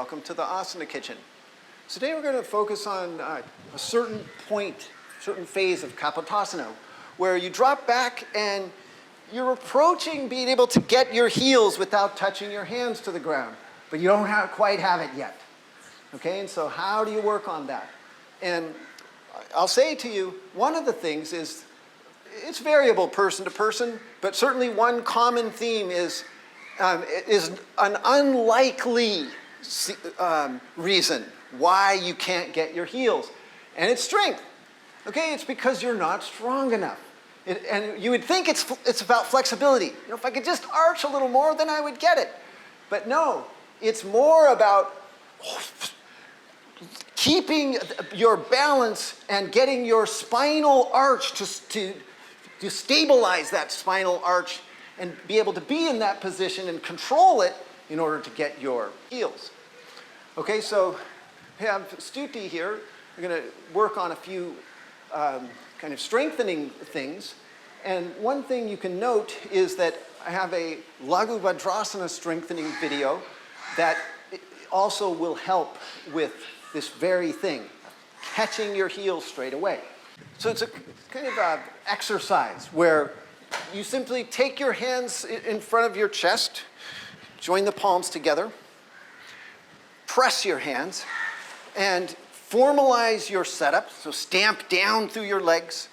welcome to the Asana kitchen. Today we're going to focus on a certain point, certain phase of Kapotasana, where you drop back and you're approaching being able to get your heels without touching your hands to the ground, but you don't quite have it yet. Okay, and so how do you work on that? And I'll say to you, one of the things is, it's variable person to person, but certainly one common theme is an unlikely reason why you can't get your heels. And it's strength. Okay, it's because you're not strong enough. And you would think it's about flexibility. You know, if I could just arch a little more, then I would get it. But no, it's more about keeping your balance and getting your spinal arch to stabilize that spinal arch and be able to be in that position and control it in order to get your heels. Okay, so we have Stuti here. We're going to work on a few kind of strengthening things. And one thing you can note is that I have a Laghu Vajrasana strengthening video that also will help with this very thing, catching your heels straight away. So it's a kind of exercise where you simply take your hands in front of your chest, join the palms together, press your hands, and formalize your setup. So stamp down through your legs,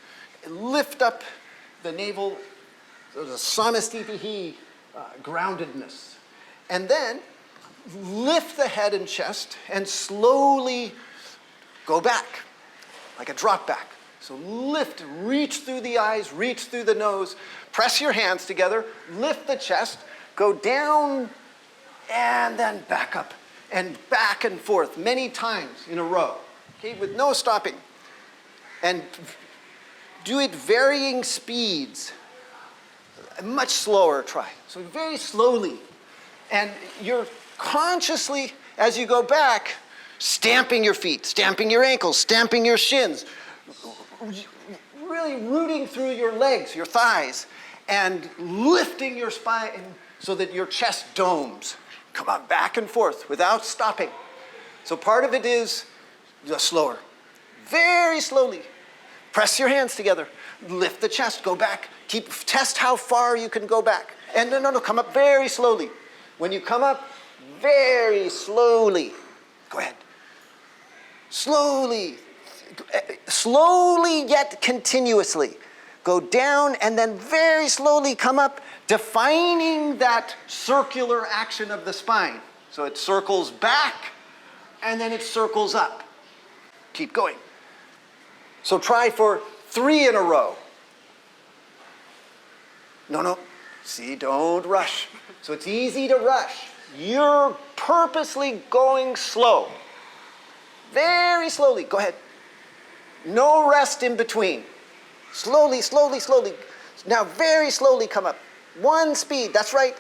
lift up the navel, so the samastitihi, groundedness. And then lift the head and chest and slowly go back, like a drop back. So lift, reach through the eyes, reach through the nose, press your hands together, lift the chest, go down, and then back up, and back and forth many times in a row, okay, with no stopping. And do it varying speeds, much slower try, so very slowly. And you're consciously, as you go back, stamping your feet, stamping your ankles, stamping your shins, really rooting through your legs, your thighs, and lifting your spine so that your chest domes. Come on, back and forth without stopping. So part of it is just slower. Very slowly. Press your hands together. Lift the chest, go back. Test how far you can go back. And no, come up very slowly. When you come up, very slowly. Go ahead. Slowly yet continuously. Go down and then very slowly come up, defining that circular action of the spine. So it circles back and then it circles up. Keep going. So try for 3 in a row. No. See, don't rush. So it's easy to rush. You're purposely going slow. Very slowly. Go ahead. No rest in between. Slowly. Now very slowly come up. One speed, that's right.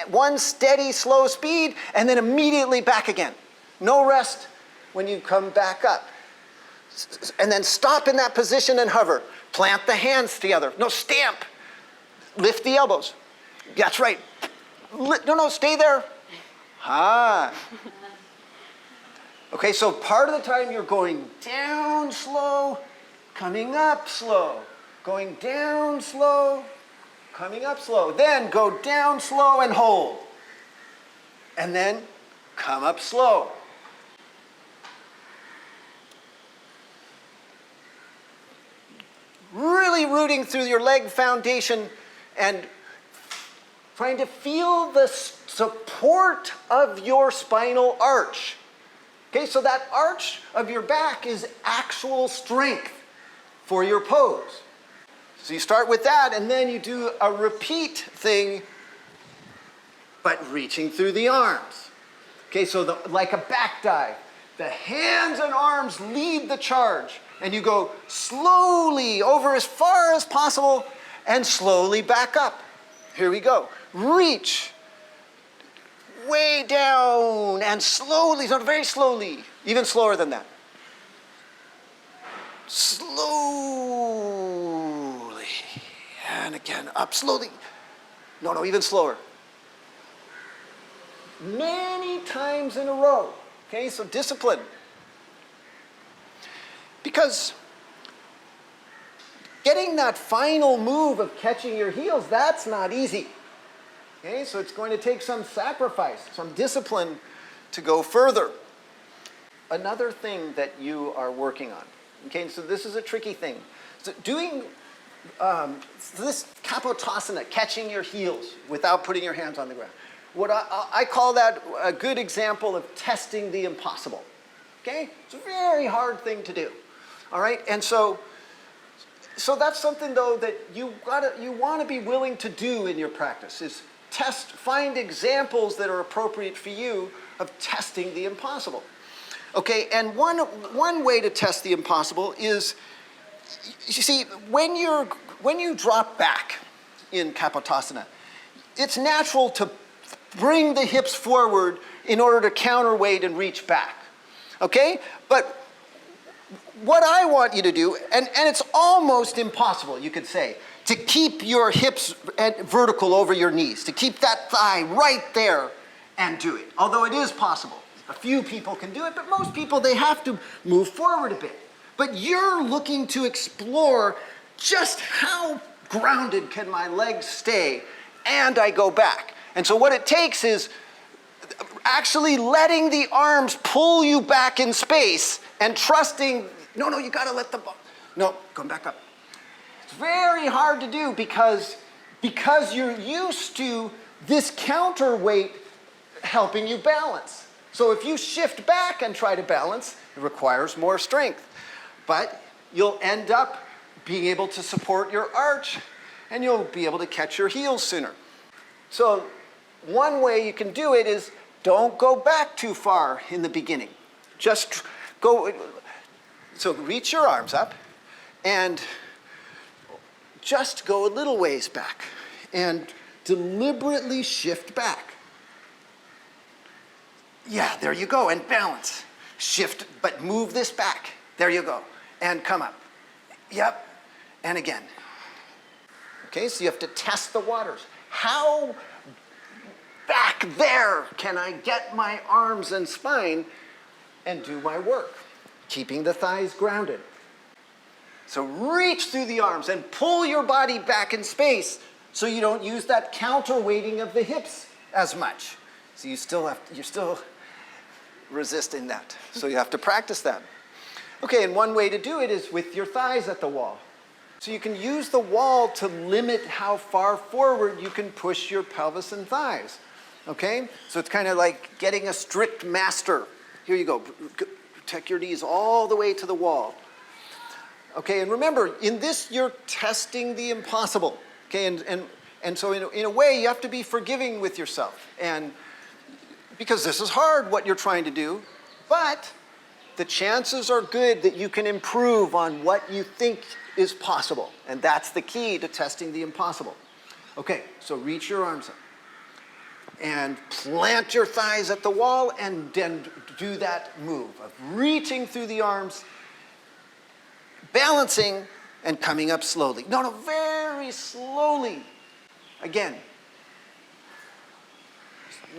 One steady, slow speed, and then immediately back again. No rest when you come back up. And then stop in that position and hover. Plant the hands together. No, stamp. Lift the elbows. That's right. No, stay there. Okay, so part of the time you're going down slow, coming up slow, going down slow, coming up slow. Then go down slow and hold. And then come up slow. Really rooting through your leg foundation and trying to feel the support of your spinal arch. Okay, so that arch of your back is actual strength for your pose. So you start with that, and then you do a repeat thing, but reaching through the arms. Okay, so like a back dive. The hands and arms lead the charge, and you go slowly over as far as possible, and slowly back up. Here we go. Reach. Way down and slowly, not very slowly, even slower than that. Slowly, and again, up slowly. No, even slower. many times in a row. Okay, so discipline. Because getting that final move of catching your heels, that's not easy. Okay, so it's going to take some sacrifice, some discipline to go further. Another thing that you are working on. Okay, so this is a tricky thing. So doing this Kapotasana, catching your heels without putting your hands on the ground. What I call that a good example of testing the impossible. Okay, it's a very hard thing to do. All right, and so that's something though that you want to be willing to do in your practice is find examples that are appropriate for you of testing the impossible. Okay, and one way to test the impossible is, you see, when you drop back in Kapotasana, it's natural to bring the hips forward in order to counterweight and reach back. Okay, but what I want you to do, and it's almost impossible, you could say, to keep your hips vertical over your knees, to keep that thigh right there and do it. Although it is possible. A few people can do it, but most people, they have to move forward a bit. But you're looking to explore just how grounded can my legs stay and I go back. And so what it takes is actually letting the arms pull you back in space and trusting, no, you gotta let the, no, come back up. It's very hard to do because you're used to this counterweight helping you balance. So if you shift back and try to balance, it requires more strength. But you'll end up being able to support your arch and you'll be able to catch your heels sooner. So one way you can do it is don't go back too far in the beginning. Just go, so reach your arms up and just go a little ways back and deliberately shift back. Yeah, there you go, and balance. Shift, but move this back. There you go, and come up. Yep, and again. Okay, so you have to test the waters. How back there can I get my arms and spine and do my work? Keeping the thighs grounded. So reach through the arms and pull your body back in space so you don't use that counterweighting of the hips as much. So you're still resisting that. So you have to practice that. Okay, and one way to do it is with your thighs at the wall. So you can use the wall to limit how far forward you can push your pelvis and thighs. Okay? So it's kind of like getting a strict master. Here you go. Take your knees all the way to the wall. Okay, and remember, in this you're testing the impossible. Okay, and so in a way you have to be forgiving with yourself. And because this is hard, what you're trying to do, but the chances are good that you can improve on what you think is possible. And that's the key to testing the impossible. Okay, so reach your arms up. And plant your thighs at the wall and then do that move of reaching through the arms, balancing, and coming up slowly. No, very slowly. Again.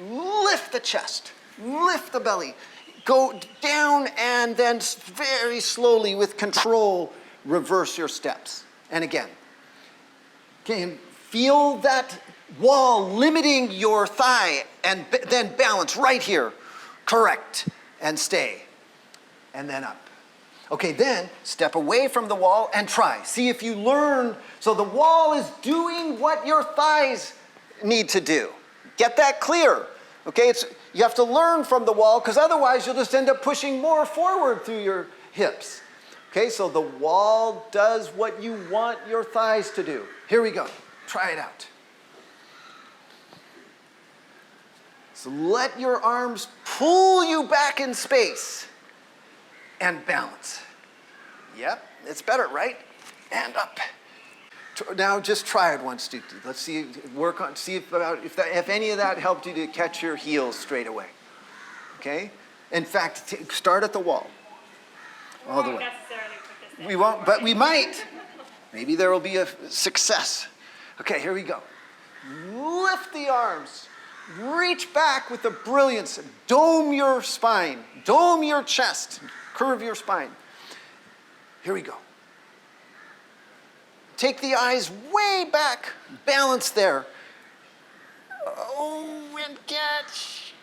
Lift the chest, lift the belly, go down and then very slowly with control, reverse your steps. And again, okay, and feel that wall limiting your thigh and then balance right here. Correct, and stay, and then up. Okay, then step away from the wall and try. See if you learn, so the wall is doing what your thighs need to do. Get that clear, okay? You have to learn from the wall because otherwise you'll just end up pushing more forward through your hips. Okay, so the wall does what you want your thighs to do. Here we go, try it out. So let your arms pull you back in space and balance. Yep, it's better, right? And up. Now just try it once, Stuti. Let's see, see if any of that helped you to catch your heels straight away. Okay? In fact, start at the wall. All the way. We won't, but we might. Maybe there will be a success. Okay, here we go. Lift the arms. reach back with the brilliance. Dome your spine. Dome your chest. Curve your spine. Here we go. Take the eyes way back. Balance there. Oh, and catch.